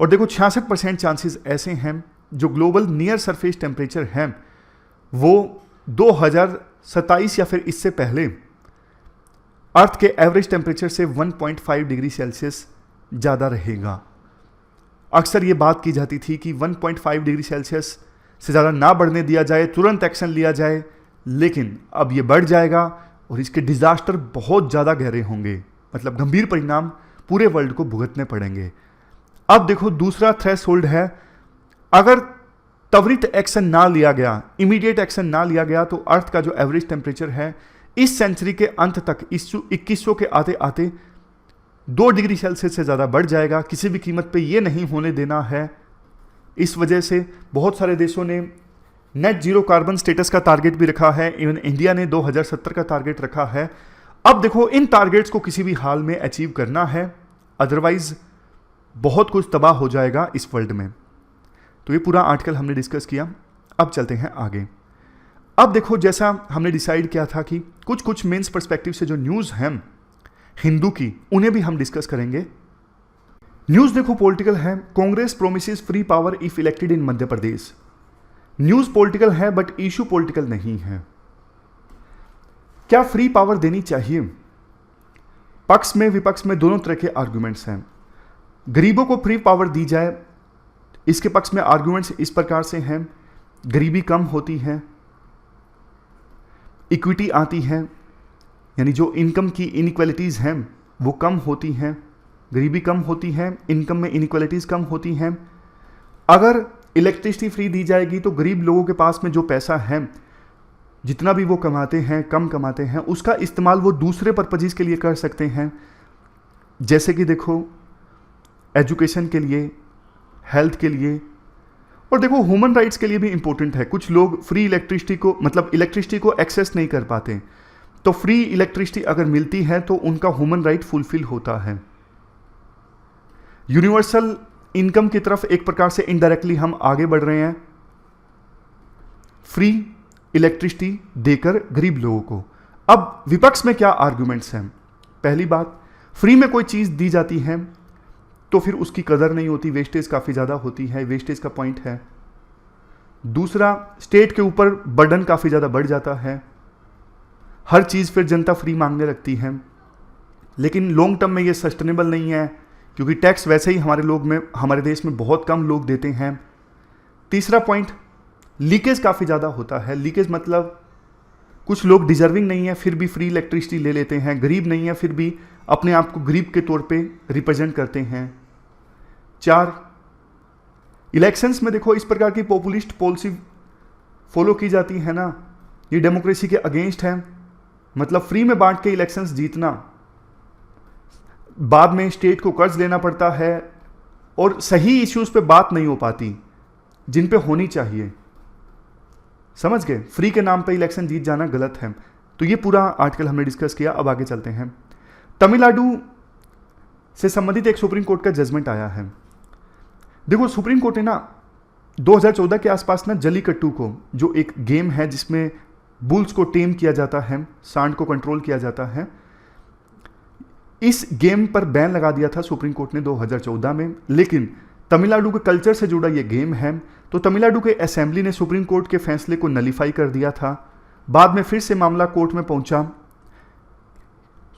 और देखो 66% चांसेस ऐसे हैं जो ग्लोबल नियर सरफेस टेम्परेचर है वो 2027 या फिर इससे पहले अर्थ के एवरेज टेम्परेचर से 1.5 डिग्री सेल्सियस ज़्यादा रहेगा। अक्सर ये बात की जाती थी कि 1.5 डिग्री सेल्सियस से ज़्यादा ना बढ़ने दिया जाए, तुरंत एक्शन लिया जाए, लेकिन अब ये बढ़ जाएगा और इसके डिजास्टर बहुत ज़्यादा गहरे होंगे, मतलब गंभीर परिणाम पूरे वर्ल्ड को भुगतने पड़ेंगे। अब देखो दूसरा थ्रेशोल्ड है, अगर त्वरित एक्शन ना लिया गया, इमीडिएट एक्शन ना लिया गया, तो अर्थ का जो एवरेज टेम्परेचर है इस सेंचुरी के अंत तक, इस 2100 के आते आते 2 डिग्री सेल्सियस से ज़्यादा बढ़ जाएगा। किसी भी कीमत पे ये नहीं होने देना है। इस वजह से बहुत सारे देशों ने नेट जीरो कार्बन स्टेटस का टारगेट भी रखा है। इवन इंडिया ने 2070 का टारगेट रखा है। अब देखो इन टारगेट्स को किसी भी हाल में अचीव करना है, अदरवाइज बहुत कुछ तबाह हो जाएगा इस वर्ल्ड में। तो ये पूरा आर्टिकल हमने डिस्कस किया। अब चलते हैं आगे। अब देखो जैसा हमने डिसाइड किया था कि कुछ कुछ मेंस पर्सपेक्टिव से जो न्यूज़ हैं हिंदू की, उन्हें भी हम डिस्कस करेंगे। न्यूज़ देखो पॉलिटिकल है, Congress promises free power if elected in Madhya Pradesh. News political है बट इशू पॉलिटिकल नहीं है। क्या फ्री पावर देनी चाहिए? पक्ष में विपक्ष में दोनों तरह के आर्गुमेंट्स हैं। गरीबों को फ्री पावर दी जाए, इसके पक्ष में आर्गुमेंट्स इस प्रकार से हैं, गरीबी कम होती है, इक्विटी आती है, यानी जो इनकम की इनइक्वालिटीज़ हैं वो कम होती हैं, गरीबी कम होती है, इनकम में इनइक्वालिटीज़ कम होती हैं। अगर इलेक्ट्रिसिटी फ्री दी जाएगी तो गरीब लोगों के पास में जो पैसा है, जितना भी वो कमाते हैं, कम कमाते हैं, उसका इस्तेमाल वो दूसरे पर्पजेज़ के लिए कर सकते हैं। जैसे कि देखो एजुकेशन के लिए, हेल्थ के लिए, और देखो ह्यूमन राइट्स के लिए भी इंपॉर्टेंट है। कुछ लोग फ्री इलेक्ट्रिसिटी को, मतलब इलेक्ट्रिसिटी को एक्सेस नहीं कर पाते, तो फ्री इलेक्ट्रिसिटी अगर मिलती है तो उनका ह्यूमन राइट फुलफिल होता है। यूनिवर्सल इनकम की तरफ एक प्रकार से इनडायरेक्टली हम आगे बढ़ रहे हैं, फ्री इलेक्ट्रिसिटी देकर गरीब लोगों को। अब विपक्ष में क्या आर्गुमेंट्स हैं? पहली बात, फ्री में कोई चीज़ दी जाती है तो फिर उसकी कदर नहीं होती, वेस्टेज काफ़ी ज़्यादा होती है, वेस्टेज का पॉइंट है। दूसरा, स्टेट के ऊपर बर्डन काफ़ी ज़्यादा बढ़ जाता है, हर चीज़ फिर जनता फ्री मांगने लगती है। लेकिन लॉन्ग टर्म में ये सस्टेनेबल नहीं है, क्योंकि टैक्स वैसे ही हमारे देश में बहुत कम लोग देते हैं। तीसरा पॉइंट, लीकेज काफ़ी ज़्यादा होता है। लीकेज मतलब कुछ लोग डिजर्विंग नहीं है फिर भी फ्री इलेक्ट्रिसिटी ले लेते हैं, गरीब नहीं है फिर भी अपने आप को गरीब के तौर पे रिप्रेजेंट करते हैं। 4, इलेक्शंस में देखो इस प्रकार की पॉपुलिस्ट पॉलिसी फॉलो की जाती है ना, ये डेमोक्रेसी के अगेंस्ट है। मतलब फ्री में बांट के इलेक्शंस जीतना, बाद में स्टेट को कर्ज लेना पड़ता है और सही इश्यूज पे बात नहीं हो पाती जिन पे होनी चाहिए। समझ गए? फ्री के नाम पे इलेक्शन जीत जाना गलत है। तो ये पूरा आर्टिकल हमने डिस्कस किया। अब आगे चलते हैं। तमिलनाडु से संबंधित एक सुप्रीम कोर्ट का जजमेंट आया है। देखो सुप्रीम कोर्ट ने ना 2014 के आसपास ना जल्लीकट्टू को, जो एक गेम है जिसमें बुल्स को टेम किया जाता है, सांड को कंट्रोल किया जाता है, इस गेम पर बैन लगा दिया था सुप्रीम कोर्ट ने 2014 में। लेकिन तमिलनाडु के कल्चर से जुड़ा ये गेम है, तो तमिलनाडु के असेंबली ने सुप्रीम कोर्ट के फैसले को नलीफाई कर दिया था। बाद में फिर से मामला कोर्ट में पहुंचा।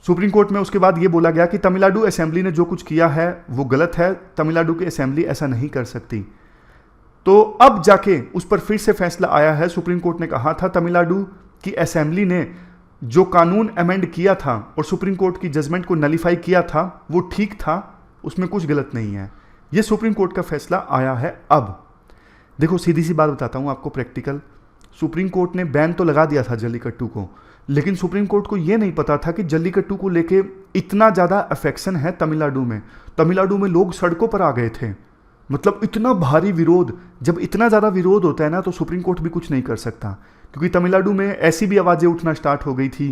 सुप्रीम कोर्ट में उसके बाद ये बोला गया कि तमिलनाडु असेंबली ने जो कुछ किया है वो गलत है, तमिलनाडु की असेंबली ऐसा नहीं कर सकती। तो अब जाके उस पर फिर से फैसला आया है। सुप्रीम कोर्ट ने कहा था तमिलनाडु की असेंबली ने जो कानून अमेंड किया था और सुप्रीम कोर्ट की जजमेंट को नलीफाई किया था वो ठीक था, उसमें कुछ गलत नहीं है। ये सुप्रीम कोर्ट का फैसला आया है। अब देखो सीधी सी बात बताता हूँ आपको, प्रैक्टिकल। सुप्रीम कोर्ट ने बैन तो लगा दिया था जल्लीकट्टू को, लेकिन सुप्रीम कोर्ट को यह नहीं पता था कि जल्लीकट्टू को लेके इतना ज़्यादा अफेक्शन है तमिलनाडु में। तमिलनाडु में लोग सड़कों पर आ गए थे, मतलब इतना भारी विरोध। जब इतना ज़्यादा विरोध होता है ना तो सुप्रीम कोर्ट भी कुछ नहीं कर सकता, क्योंकि तमिलनाडु में ऐसी भी आवाज़ें उठना स्टार्ट हो गई थी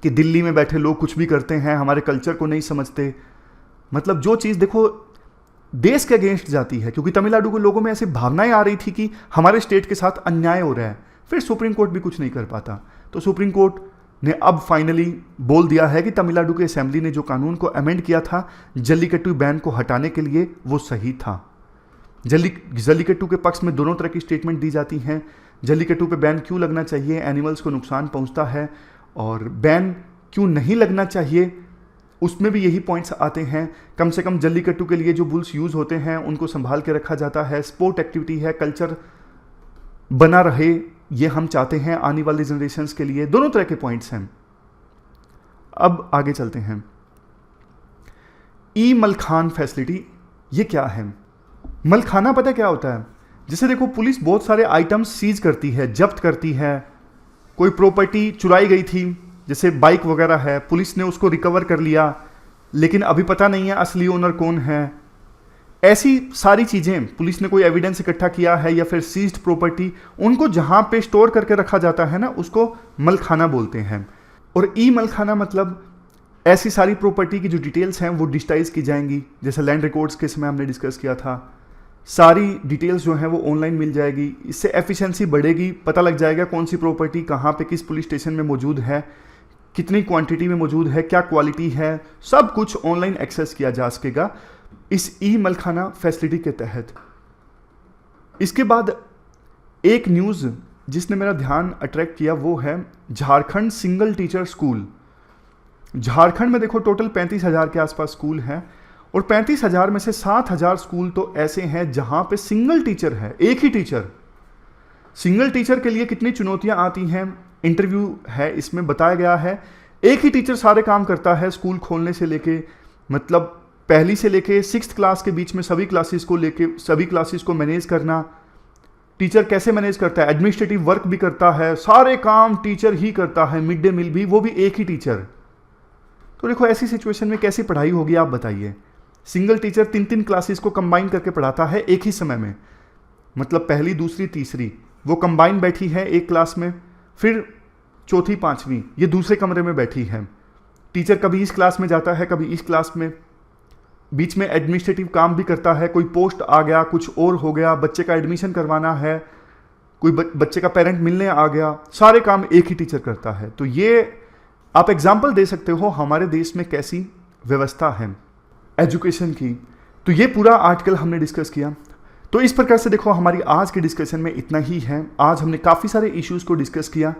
कि दिल्ली में बैठे लोग कुछ भी करते हैं, हमारे कल्चर को नहीं समझते। मतलब जो चीज़ देखो देश के अगेंस्ट जाती है, क्योंकि तमिलनाडु के लोगों में ऐसी भावनाएं आ रही थी कि हमारे स्टेट के साथ अन्याय हो रहा है। फिर सुप्रीम कोर्ट भी कुछ नहीं कर पाता। तो सुप्रीम कोर्ट ने अब फाइनली बोल दिया है कि तमिलनाडु के असेंबली ने जो कानून को अमेंड किया था जल्लीकट्टू बैन को हटाने के लिए, वो सही था। जल्लीकट्टू के पक्ष में दोनों तरह की स्टेटमेंट दी जाती हैं। जल्लीकट्टू पे बैन क्यों लगना चाहिए, एनिमल्स को नुकसान पहुंचता है, और बैन क्यों नहीं लगना चाहिए, उसमें भी यही पॉइंट्स आते हैं। कम से कम जल्लीकट्टू के लिए जो बुल्स यूज़ होते हैं उनको संभाल के रखा जाता है, स्पोर्ट एक्टिविटी है, कल्चर बना रहे, ये हम चाहते हैं आने वाली जनरेशंस के लिए। दोनों तरह के पॉइंट्स हैं। अब आगे चलते हैं। ई मलखान फैसिलिटी, ये क्या है? मलखाना पता क्या होता है? जैसे देखो, पुलिस बहुत सारे आइटम्स सीज करती है, जब्त करती है। कोई प्रॉपर्टी चुराई गई थी, जैसे बाइक वगैरह है, पुलिस ने उसको रिकवर कर लिया, लेकिन अभी पता नहीं है असली ओनर कौन है। ऐसी सारी चीज़ें, पुलिस ने कोई एविडेंस इकट्ठा किया है या फिर सीज्ड प्रॉपर्टी, उनको जहां पे स्टोर करके रखा जाता है ना, उसको मलखाना बोलते हैं। और ई मलखाना मतलब ऐसी सारी प्रॉपर्टी की जो डिटेल्स हैं वो डिजिटाइज की जाएंगी। जैसे लैंड रिकॉर्ड्स के समय हमने डिस्कस किया था, सारी डिटेल्स जो हैं वो ऑनलाइन मिल जाएगी। इससे एफिशिएंसी बढ़ेगी, पता लग जाएगा कौन सी प्रॉपर्टी कहाँ पे किस पुलिस स्टेशन में मौजूद है, कितनी क्वांटिटी में मौजूद है, क्या क्वालिटी है, सब कुछ ऑनलाइन एक्सेस किया जा सकेगा इस ई मलखाना फैसिलिटी के तहत। इसके बाद एक न्यूज़ जिसने मेरा ध्यान अट्रैक्ट किया वो है Jharkhand single teacher school. Jharkhand में देखो टोटल 35,000 के आसपास स्कूल हैं, और 35,000 में से 7,000 स्कूल तो ऐसे हैं जहां पे सिंगल टीचर है, एक ही टीचर। सिंगल टीचर के लिए कितनी चुनौतियां आती हैं, इंटरव्यू है इसमें बताया गया है। एक ही टीचर सारे काम करता है, स्कूल खोलने से लेके, मतलब पहली से लेके 6th क्लास के बीच में सभी क्लासेस को मैनेज करना। टीचर कैसे मैनेज करता है? एडमिनिस्ट्रेटिव वर्क भी करता है, सारे काम टीचर ही करता है, मिड डे मील भी, वो भी एक ही टीचर। तो देखो ऐसी सिचुएशन में कैसी पढ़ाई होगी आप बताइए। सिंगल टीचर 3-3 क्लासेस को कंबाइन करके पढ़ाता है एक ही समय में, मतलब पहली, दूसरी, तीसरी वो कंबाइन बैठी है एक क्लास में, फिर चौथी, पांचवी ये दूसरे कमरे में बैठी है। टीचर कभी इस क्लास में जाता है, कभी इस क्लास में, बीच में एडमिनिस्ट्रेटिव काम भी करता है, कोई पोस्ट आ गया, कुछ और हो गया, बच्चे का एडमिशन करवाना है, कोई बच्चे का पेरेंट मिलने आ गया, सारे काम एक ही टीचर करता है। तो ये आप एग्जाम्पल दे सकते हो हमारे देश में कैसी व्यवस्था है एजुकेशन की। तो ये पूरा आर्टिकल हमने डिस्कस किया। तो इस प्रकार से देखो हमारी आज के डिस्कशन में इतना ही है। आज हमने काफ़ी सारे इश्यूज़ को डिस्कस किया,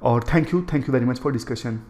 और thank you very much for discussion.